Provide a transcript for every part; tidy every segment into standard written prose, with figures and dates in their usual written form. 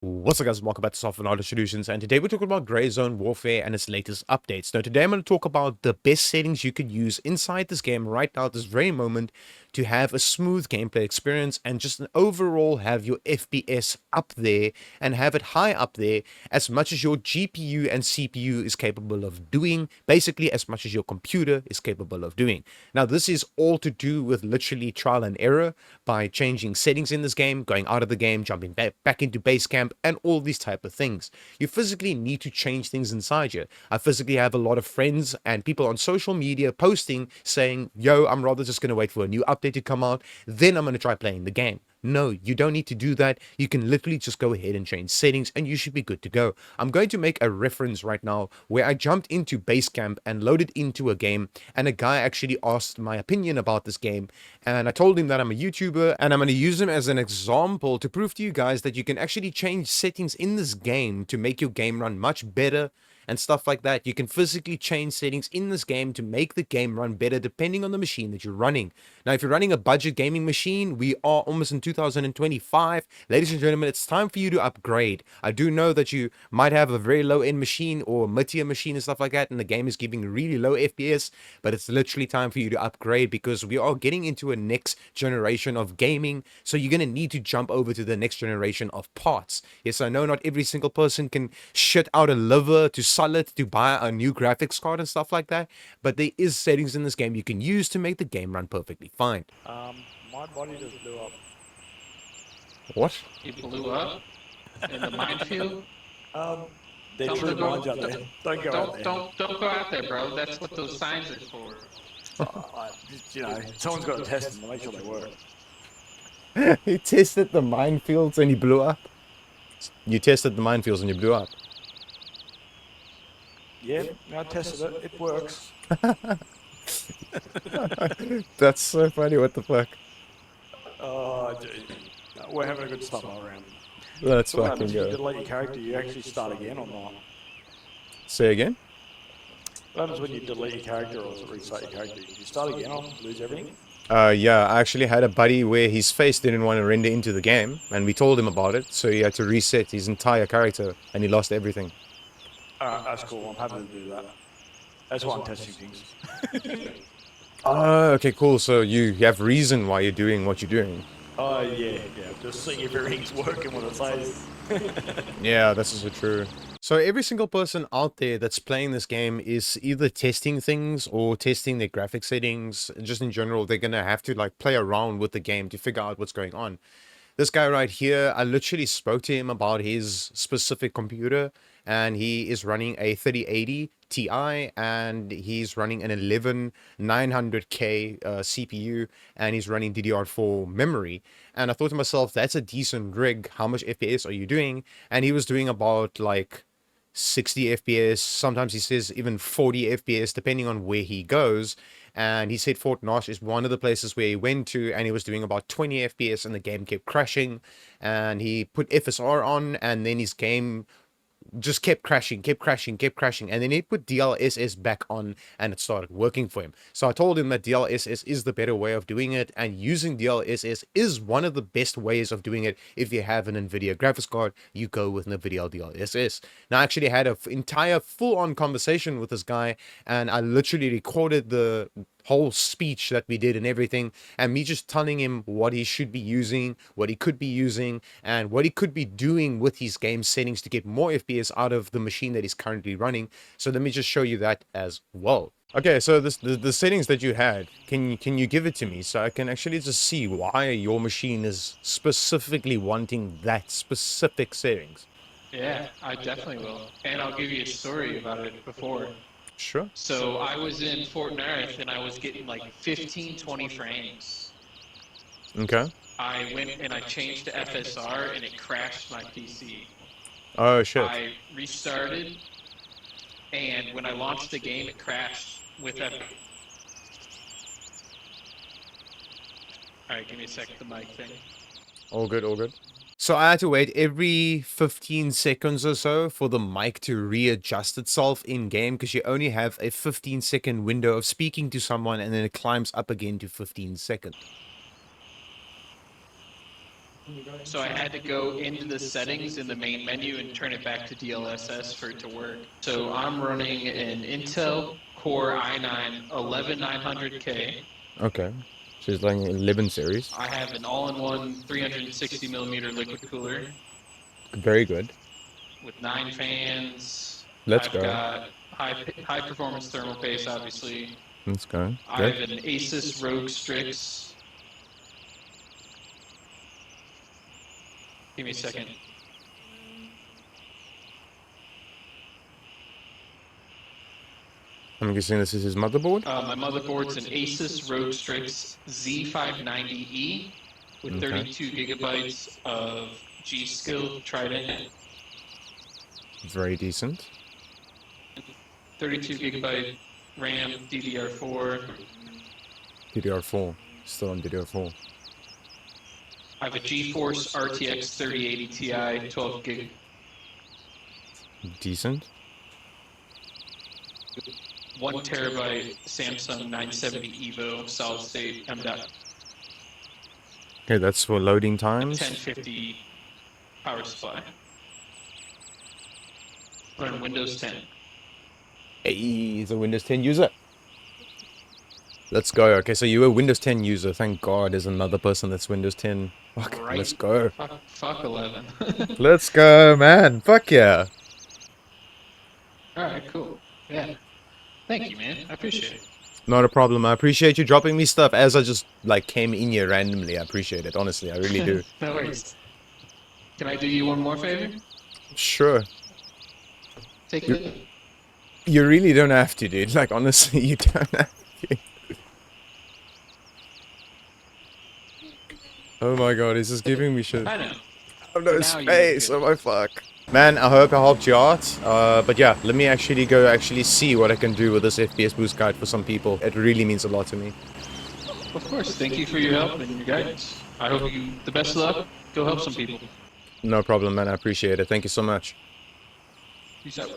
What's up guys, welcome back to Software Knowledge Solutions, and today we're talking about Gray Zone Warfare and its latest updates. Now today I'm going to talk about the best settings you could use inside this game right now at this very moment to have a smooth gameplay experience and just an overall have your FPS up there and have it high up there as much as your GPU and CPU is capable of doing, basically as much as your computer is capable of doing. Now this is all to do with literally trial and error by changing settings in this game, going out of the game, jumping back into base camp, and all these type of things. You physically need to change things inside you. I physically have a lot of friends and people on social media posting saying, yo, I'm rather just going to wait for a new update to come out, then I'm going to try playing the game. No, you don't need to do that. You can literally just go ahead and change settings and you should be good to go. I'm going to make a reference right now where I jumped into Basecamp and loaded into a game, and a guy actually asked my opinion about this game, and I told him that I'm a YouTuber and I'm going to use him as an example to prove to you guys that you can actually change settings in this game to make your game run much better and stuff like that. You can physically change settings in this game to make the game run better depending on the machine that you're running. Now, if you're running a budget gaming machine, we are almost in 2025. Ladies and gentlemen, it's time for you to upgrade. I do know that you might have a very low-end machine or mid-tier machine and stuff like that, and the game is giving really low FPS, but it's literally time for you to upgrade because we are getting into a next generation of gaming, so you're going to need to jump over to the next generation of parts. Yes, I know not every single person can shit out a liver to solid to buy a new graphics card and stuff like that, but there is settings in this game you can use to make the game run perfectly fine. My body just blew up. What? You blew up in the minefield. They're Tell true them to mines out there. Don't go out there. Don't go out there, bro. That's what those signs are for. Someone's got to test them to make sure they work. He tested the minefields and he blew up. You tested the minefields and you blew up. Yeah, I tested it. It works. That's so funny, what the fuck? Oh, dude. We're having a good stuff all around. Let's So what fucking happens if you go. delete your character? You actually start again or not? Say again? What happens when you delete your character or restart your character? You start again or lose everything? Yeah, I actually had a buddy where his face didn't want to render into the game, and we told him about it, so he had to reset his entire character, and he lost everything. That's cool. I'm happy to do that. That's why I'm testing things. Oh, okay, cool. So you have reason why you're doing what you're doing. Oh, yeah. Just seeing if everything's working what it says. Yeah, this is true. So every single person out there that's playing this game is either testing things or testing their graphic settings. Just in general, they're gonna have to like play around with the game to figure out what's going on. This guy right here, I literally spoke to him about his specific computer, and he is running a 3080 Ti, and he's running an 11900K CPU, and he's running DDR4 memory. And I thought to myself, that's a decent rig. How much FPS are you doing? And he was doing about like 60 FPS, sometimes he says even 40 FPS, depending on where he goes. And he said Fort Knox is one of the places where he went to, and he was doing about 20 FPS, and the game kept crashing. And he put FSR on, and then his game just kept crashing, and then he put DLSS back on and it started working for him. So I told him that DLSS is the better way of doing it, and using DLSS is one of the best ways of doing it. If you have an NVidia graphics card, you go with NVIDIA DLSS. Now I actually had an entire full-on conversation with this guy, and I literally recorded the whole speech that we did and everything, and me just telling him what he should be using, what he could be using, and what he could be doing with his game settings to get more FPS out of the machine that he's currently running. So let me just show you that as well. Okay, so the settings that you had, can you give it to me so I can actually just see why your machine is specifically wanting that specific settings? Yeah, I definitely will. And I'll give you a story about it before. Sure. So I was in Fort Knox and I was getting like 15, 20 frames. Okay. I went and I changed to FSR and it crashed my PC. Oh shit. I restarted, and when I launched the game, it crashed with F. Alright, give me a second, the mic thing. All good, all good. So I had to wait every 15 seconds or so for the mic to readjust itself in game, because you only have a 15-second window of speaking to someone, and then it climbs up again to 15 seconds. So I had to go into the settings in the main menu and turn it back to DLSS for it to work. So I'm running an Intel Core i9 11900K. Okay. So it's like an 11 series. I have an all-in-one 360 millimeter liquid cooler Very good. with 9 fans. Let's I've go. got high performance thermal paste, obviously. Let's go. I Great. have an Asus ROG Strix. Give me a second. I'm guessing this is his motherboard. My motherboard's an Asus ROG Strix Z590E with 32 gigabytes of G-Skill Trident, Very decent. 32 gigabyte RAM, DDR4. DDR4. Still on DDR4. I have a GeForce RTX 3080 Ti 12 gig. Decent. 1 terabyte Samsung 970 EVO solid state M.2 Okay, that's for loading times. 1050 power supply. Run Windows 10. Hey, he's a Windows 10 user. Let's go. Okay, so you're a Windows 10 user. Thank God there's another person that's Windows 10. Fuck, Right. let's go. Fuck 11. Let's go, man. Fuck yeah. Alright, cool. Yeah. Thank you, man. I appreciate it. Not a problem. I appreciate you dropping me stuff as I just like came in here randomly. I appreciate it. Honestly, I really do. No worries. Can I do you one more favor? Sure. Take it. You really don't have to, dude. Like, honestly, you don't have to. Oh my god, he's just giving me shit. I know. I have no Now space. you're Oh my fuck. Man, I hope I helped you out. But yeah, let me actually go see what I can do with this FPS boost guide for some people. It really means a lot to me. Of course. Thank you for your help and your guidance. I hope you the best of luck. Go help some people. No problem, man. I appreciate it. Thank you so much. Peace out.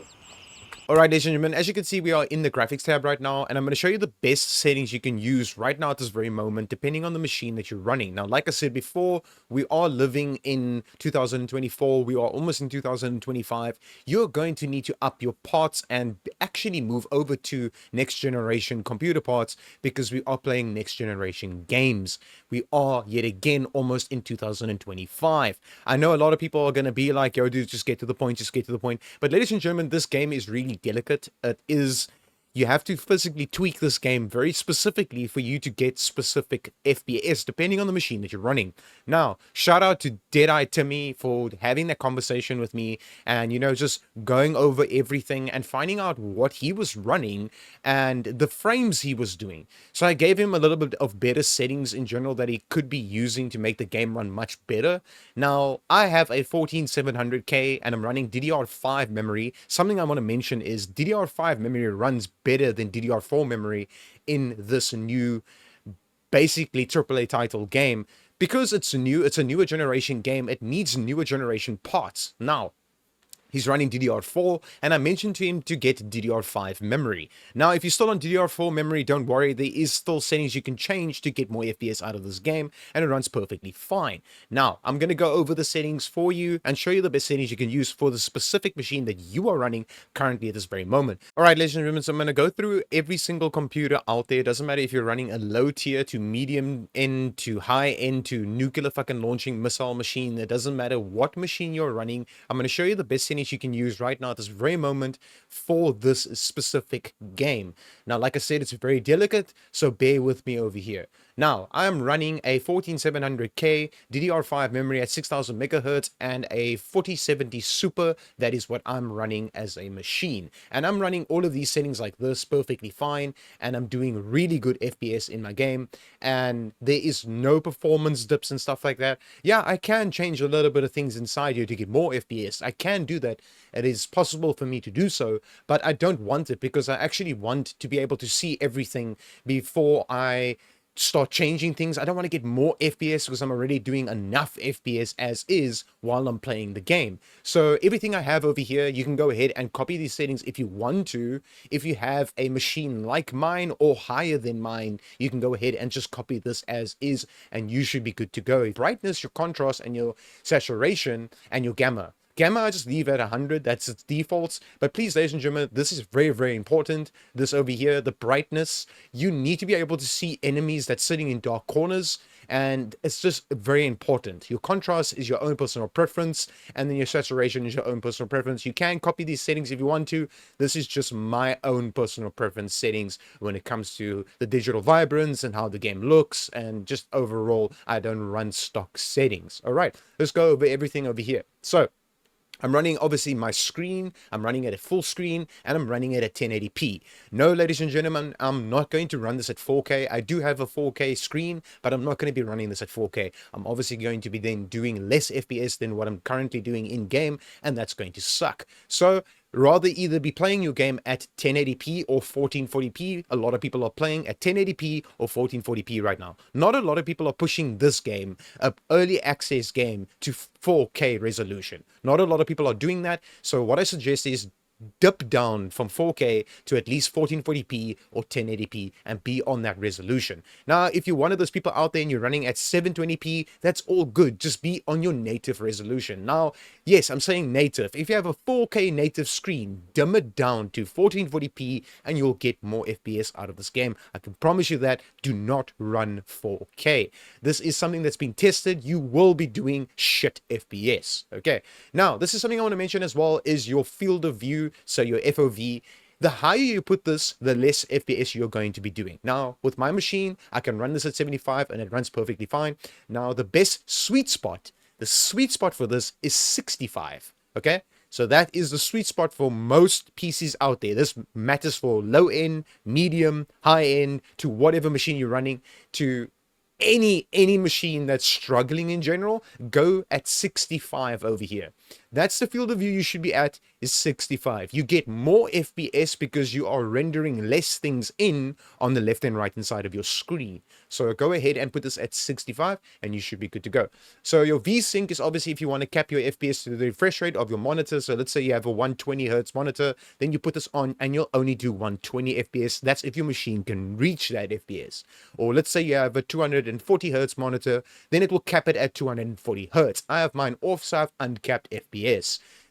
Alright, ladies and gentlemen, as you can see, we are in the graphics tab right now, and I'm going to show you the best settings you can use right now at this very moment, depending on the machine that you're running. Now, like I said before, we are living in 2024, we are almost in 2025. You're going to need to up your parts and actually move over to next generation computer parts, because we are playing next generation games. We are, yet again, almost in 2025. I know a lot of people are going to be like, yo, dude, just get to the point, just get to the point. But ladies and gentlemen, this game is really delicate. It is, you have to physically tweak this game very specifically for you to get specific FPS depending on the machine that you're running. Now, shout out to Deadeye Timmy for having that conversation with me and, you know, just going over everything and finding out what he was running and the frames he was doing. So I gave him a little bit of better settings in general that he could be using to make the game run much better. Now, I have a 14700K and I'm running DDR5 memory. Something I want to mention is DDR5 memory runs better than DDR4 memory in this new, basically AAA title game. Because it's a newer generation game, it needs newer generation parts. Now, he's running DDR4, and I mentioned to him to get DDR5 memory. Now, if you're still on DDR4 memory, don't worry, there is still settings you can change to get more FPS out of this game, and it runs perfectly fine. Now, I'm going to go over the settings for you and show you the best settings you can use for the specific machine that you are running currently at this very moment. Alright, ladies and gentlemen, so I'm going to go through every single computer out there. It doesn't matter if you're running a low tier to medium end to high end to nuclear fucking launching missile machine. It doesn't matter what machine you're running. I'm going to show you the best settings you can use right now at this very moment for this specific game. Now, like I said, it's very delicate, so bear with me over here. Now, I'm running a 14700K DDR5 memory at 6000 megahertz and a 4070 Super. That is what I'm running as a machine. And I'm running all of these settings like this perfectly fine, and I'm doing really good FPS in my game, and there is no performance dips and stuff like that. Yeah, I can change a little bit of things inside here to get more FPS. I can do that. It is possible for me to do so, but I don't want it because I actually want to be able to see everything before I start changing things. I don't want to get more FPS because I'm already doing enough FPS as is while I'm playing the game. So everything I have over here, you can go ahead and copy these settings if you want to. If you have a machine like mine or higher than mine, you can go ahead and just copy this as is, and you should be good to go. Brightness, your contrast, and your saturation, and your gamma. Gamma, I just leave at 100. That's its defaults. But please, ladies and gentlemen, this is very, very important. This over here, the brightness, you need to be able to see enemies that's sitting in dark corners. And it's just very important. Your contrast is your own personal preference. And then your saturation is your own personal preference. You can copy these settings if you want to. This is just my own personal preference settings when it comes to the digital vibrance and how the game looks. And just overall, I don't run stock settings. All right, let's go over everything over here. So I'm running, obviously, my screen. I'm running it at full screen, and I'm running it at 1080p. No, ladies and gentlemen, I'm not going to run this at 4K. I do have a 4K screen, but I'm not going to be running this at 4K. I'm obviously going to be then doing less FPS than what I'm currently doing in-game, and that's going to suck. So rather either be playing your game at 1080p or 1440p. A lot of people are playing at 1080p or 1440p right now. Not a lot of people are pushing this game, an early access game, to 4K resolution. Not a lot of people are doing that. So what I suggest is dip down from 4K to at least 1440p or 1080p and be on that resolution. Now, if you're one of those people out there and you're running at 720p, that's all good. Just be on your native resolution. Now, yes, I'm saying native. If you have a 4K native screen, dim it down to 1440p and you'll get more FPS out of this game. I can promise you that. Do not run 4K. This is something that's been tested. You will be doing shit FPS. Okay. Now, this is something I want to mention as well, is your field of view. So your FOV, the higher you put this, the less FPS you're going to be doing. Now, with my machine, I can run this at 75 and it runs perfectly fine. Now, the best sweet spot, the sweet spot for this is 65. Okay, so that is the sweet spot for most PCs out there. This matters for low end, medium, high end, to whatever machine you're running, to any machine that's struggling in general. Go at 65 over here. That's the field of view you should be at, is 65. You get more FPS because you are rendering less things in on the left and right hand side of your screen. So go ahead and put this at 65 and you should be good to go. So your VSync is obviously if you want to cap your FPS to the refresh rate of your monitor. So let's say you have a 120 hertz monitor, then you put this on and you'll only do 120 FPS. That's if your machine can reach that FPS. Or let's say you have a 240 hertz monitor, then it will cap it at 240 hertz. I have mine off, so I have uncapped FPS.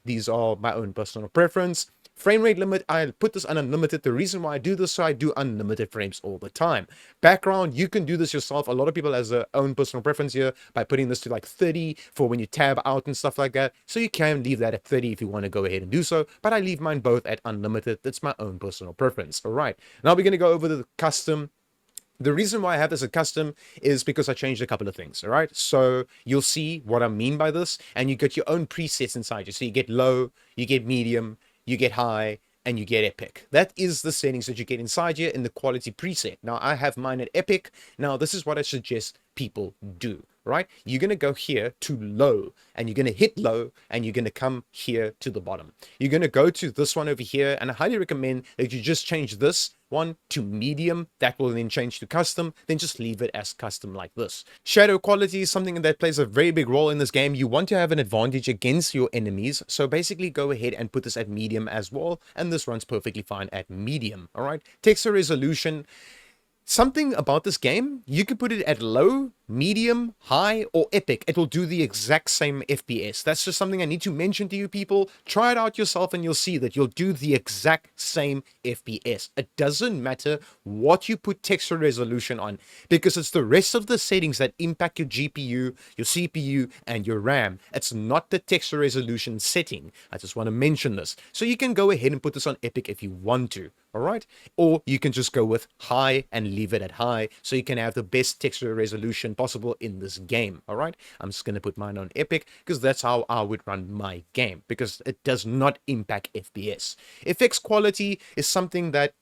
These are my own personal preference. Frame rate limit, I put this on unlimited. The reason why I do this, so I do unlimited frames all the time. Background, you can do this yourself. A lot of people has their own personal preference here by putting this to like 30 for when you tab out and stuff like that. So you can leave that at 30 if you want to go ahead and do so, but I leave mine both at unlimited. That's my own personal preference. All right, now we're going to go over the custom. The reason why I have this as custom is because I changed a couple of things, all right? So you'll see what I mean by this, and you get your own presets inside you. So you get low, you get medium, you get high, and you get epic. That is the settings that you get inside here in the quality preset. Now, I have mine at epic. Now, this is what I suggest people do, right? You're going to go here to low, and you're going to hit low, and you're going to come here to the bottom. You're going to go to this one over here, and I highly recommend that you just change this one to medium. That will then change to custom. Then just leave it as custom like this. Shadow quality is something that plays a very big role in this game. You want to have an advantage against your enemies, so basically go ahead and put this at medium as well, and this runs perfectly fine at medium. All right, texture resolution, something about this game, you can put it at low, medium, high, or epic. It will do the exact same FPS. That's just something I need to mention to you people. Try it out yourself and you'll see that you'll do the exact same FPS. It doesn't matter what you put texture resolution on, because it's the rest of the settings that impact your GPU, your CPU, and your RAM. It's not the texture resolution setting. I just want to mention this. So you can go ahead and put this on epic if you want to. All right, or you can just go with high and leave it at high, so you can have the best texture resolution possible in this game. All right, I'm just going to put mine on epic because that's how I would run my game, because it does not impact FPS. Effects quality is something that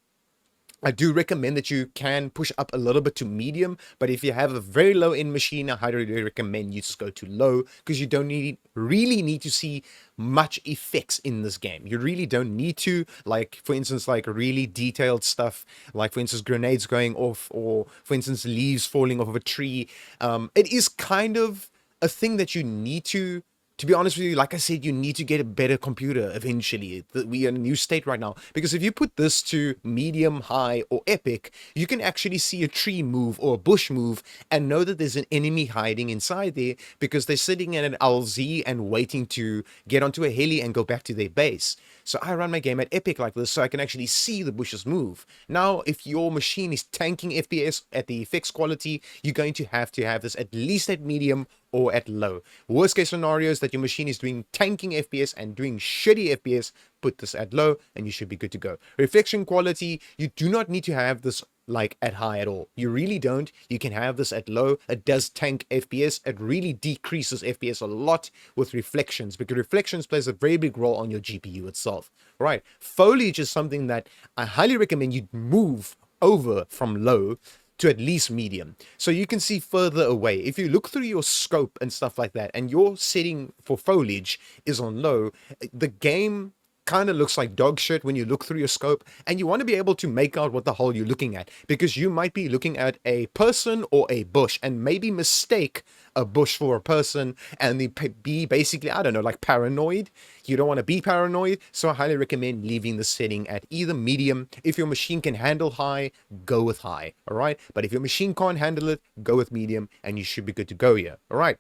I do recommend that you can push up a little bit to medium, but if you have a very low end machine, I highly recommend you just go to low, because you don't really need to see much effects in this game. You really don't need to, like, for instance, like really detailed stuff, like for instance, grenades going off, or for instance, leaves falling off of a tree. It is kind of a thing that you need to be honest with you, like I said, you need to get a better computer eventually. We are in a new state right now. Because if you put this to medium, high, or epic, you can actually see a tree move or a bush move and know that there's an enemy hiding inside there, because they're sitting in an LZ and waiting to get onto a heli and go back to their base. So I run my game at epic like this, so I can actually see the bushes move. Now, if your machine is tanking FPS at the effects quality, you're going to have this at least at medium or at low. Worst case scenario is that your machine is doing tanking FPS and doing shitty FPS, put this at low and you should be good to go. Reflection quality, you do not need to have this like at high at all. You really don't. You can have this at low. It does tank FPS. It really decreases FPS a lot with reflections, because reflections plays a very big role on your GPU itself. Right. Foliage is something that I highly recommend you move over from low to at least medium, so you can see further away. If you look through your scope and stuff like that, and your setting for foliage is on low, the game kind of looks like dog shit when you look through your scope, and you want to be able to make out what the hell you're looking at, because you might be looking at a person or a bush and maybe mistake a bush for a person and be basically, I don't know, like paranoid. You don't want to be paranoid, so I highly recommend leaving the setting at either medium. If your machine can handle high, go with high, all right? But if your machine can't handle it, go with medium and you should be good to go here, all right?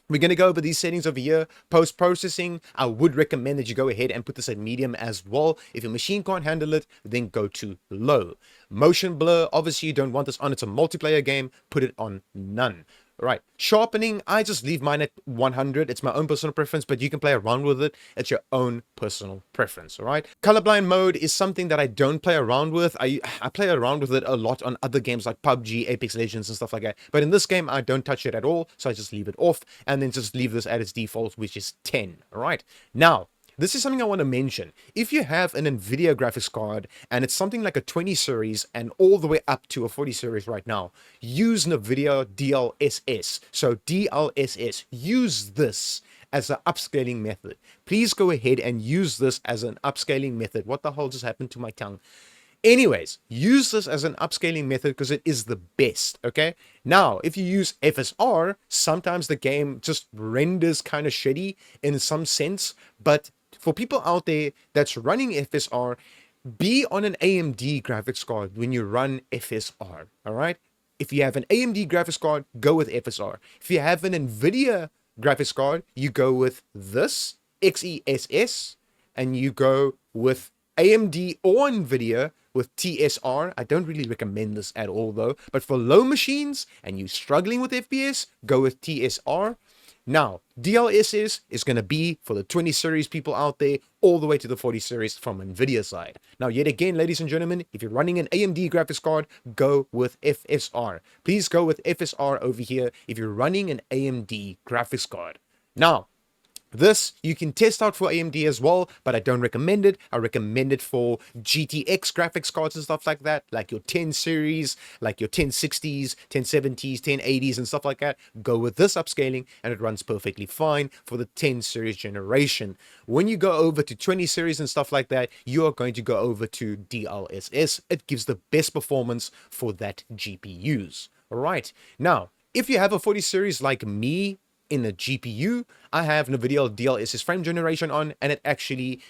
We're going to go over these settings over here. Post-processing, I would recommend that you go ahead and put this at medium as well. If your machine can't handle it, then go to low. Motion blur, obviously you don't want this on. It's a multiplayer game. Put it on none. Right, sharpening, I just leave mine at 100. It's my own personal preference, but you can play around with it. It's your own personal preference, all right? Colorblind mode is something that I don't play around with. I play around with it a lot on other games like PUBG, Apex Legends, and stuff like that. But in this game, I don't touch it at all, so I just leave it off, and then just leave this at its default, which is 10, all right? Now, this is something I want to mention. If you have an NVIDIA graphics card and it's something like a 20 series and all the way up to a 40 series right now, use NVIDIA DLSS. So DLSS, use this as an upscaling method. Please go ahead and use this as an upscaling method. What the hell just happened to my tongue? Anyways, use this as an upscaling method because it is the best, okay? Now, if you use FSR, sometimes the game just renders kind of shitty in some sense, but for people out there that's running FSR, be on an AMD graphics card when you run FSR, all right? If you have an AMD graphics card, go with FSR. If you have an NVIDIA graphics card, you go with this, XESS, and you go with AMD or NVIDIA with TSR. I don't really recommend this at all though, but for low machines and you struggling with FPS, go with TSR. Now, DLSS is going to be for the 20 series people out there all the way to the 40 series from NVIDIA side. Now, yet again, ladies and gentlemen, if you're running an AMD graphics card, go with FSR. Please go with FSR over here if you're running an AMD graphics card. Now, this you can test out for AMD as well, but I don't recommend it. I recommend it for GTX graphics cards and stuff like that, like your 10 series, like your 1060s, 1070s, 1080s and stuff like that. Go with this upscaling and it runs perfectly fine for the 10 series generation. When you go over to 20 series and stuff like that, you are going to go over to DLSS. It gives the best performance for that GPUs. All right. Now, if you have a 40 series like me, in the GPU, I have NVIDIA DLSS frame generation on, and it actually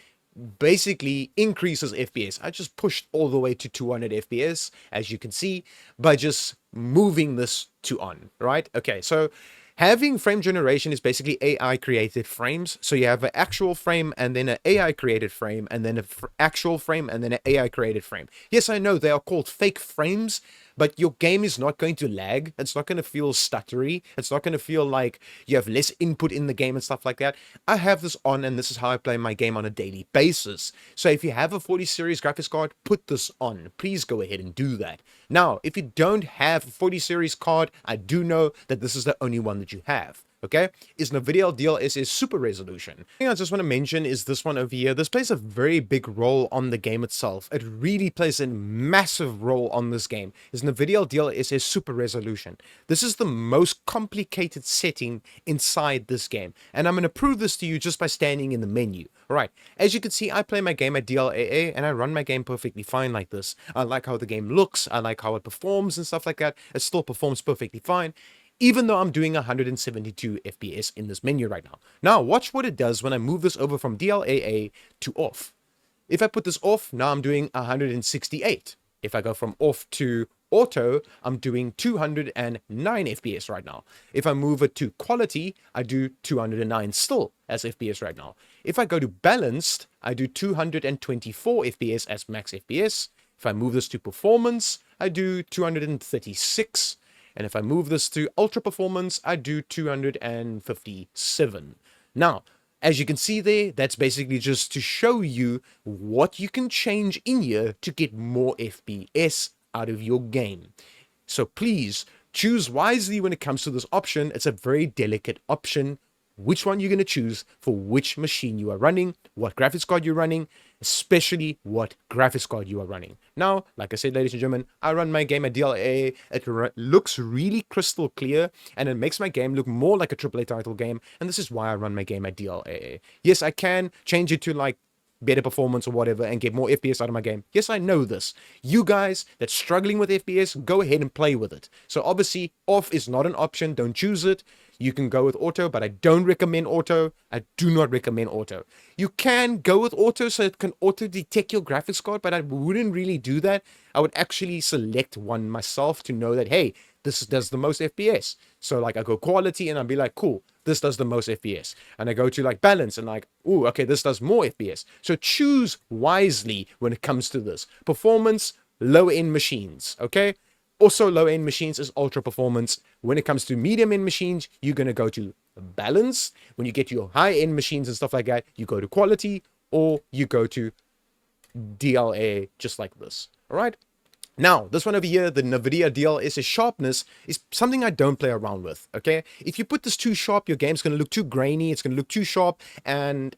basically increases FPS. I just pushed all the way to 200 FPS, as you can see, by just moving this to on, right? Okay, so having frame generation is basically AI created frames. So you have an actual frame and then an AI created frame and then an actual frame and then an AI created frame. Yes, I know they are called fake frames, but your game is not going to lag. It's not going to feel stuttery. It's not going to feel like you have less input in the game and stuff like that. I have this on, and this is how I play my game on a daily basis. So if you have a 40 series graphics card, put this on. Please go ahead and do that. Now, if you don't have a 40 series card, I do know that this is the only one that you have. okay, is NVIDIA DLSS Super Resolution. The thing I just want to mention is this one over here. This plays a very big role on the game itself. It really plays a massive role on this game, is NVIDIA DLSS Super Resolution. This is the most complicated setting inside this game, and I'm going to prove this to you just by standing in the menu. Alright, as you can see, I play my game at DLAA, and I run my game perfectly fine like this. I like how the game looks, I like how it performs and stuff like that. It still performs perfectly fine, even though I'm doing 172 FPS in this menu right now. Now, watch what it does when I move this over from DLAA to off. If I put this off, now I'm doing 168. If I go from off to auto, I'm doing 209 FPS right now. If I move it to quality, I do 209 still as FPS right now. If I go to balanced, I do 224 FPS as max FPS. If I move this to performance, I do 236. And if I move this to ultra performance, I do 257. Now, as you can see there, that's basically just to show you what you can change in here to get more FPS out of your game. So please choose wisely when it comes to this option. It's a very delicate option. Which one you're going to choose for which machine you are running, what graphics card you're running, especially what graphics card you are running. Now, like I said, ladies and gentlemen, I run my game at DLA. It looks really crystal clear, and it makes my game look more like a AAA title game, and this is why I run my game at DLA. Yes, I can change it to like better performance or whatever and get more FPS out of my game. Yes, I know this. You guys that's struggling with FPS, go ahead and play with it. So obviously, off is not an option. Don't choose it. You can go with auto, but I don't recommend auto. I do not recommend auto. You can go with auto so it can auto detect your graphics card, but I wouldn't really do that. I would actually select one myself to know that, hey, this does the most FPS. So like I go quality and I'll be like, cool, this does the most FPS. And I go to like balance and like, ooh, okay, this does more FPS. So choose wisely when it comes to this. Performance, low-end machines, okay? Also, low-end machines is ultra performance. When it comes to medium-end machines, you're going to go to balance. When you get to your high-end machines and stuff like that, you go to quality or you go to DLA just like this, all right? Now, this one over here, the NVIDIA DLSS sharpness, is something I don't play around with, okay? If you put this too sharp, your game's going to look too grainy, it's going to look too sharp, and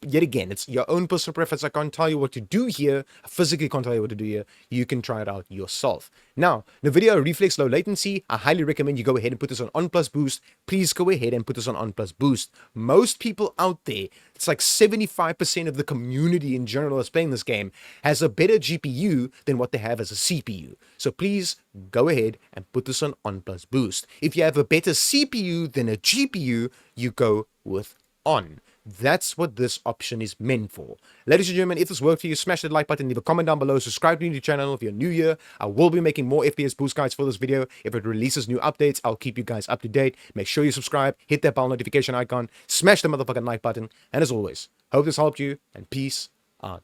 yet again, it's your own personal preference. I can't tell you what to do here. I physically can't tell you what to do here. You can try it out yourself. Now, NVIDIA Reflex Low Latency, I highly recommend you go ahead and put this on plus boost. Please go ahead and put this on plus boost. Most people out there, it's like 75% of the community in general that's playing this game, has a better GPU than what they have as a CPU. So please go ahead and put this on plus boost. If you have a better CPU than a GPU, you go with on. That's what this option is meant for. Ladies and gentlemen, if this worked for you, smash that like button, leave a comment down below, subscribe to the channel if you're new here. I will be making more FPS boost guides for this video. If it releases new updates, I'll keep you guys up to date. Make sure you subscribe, hit that bell notification icon, smash the motherfucking like button, and as always, hope this helped you, and peace out.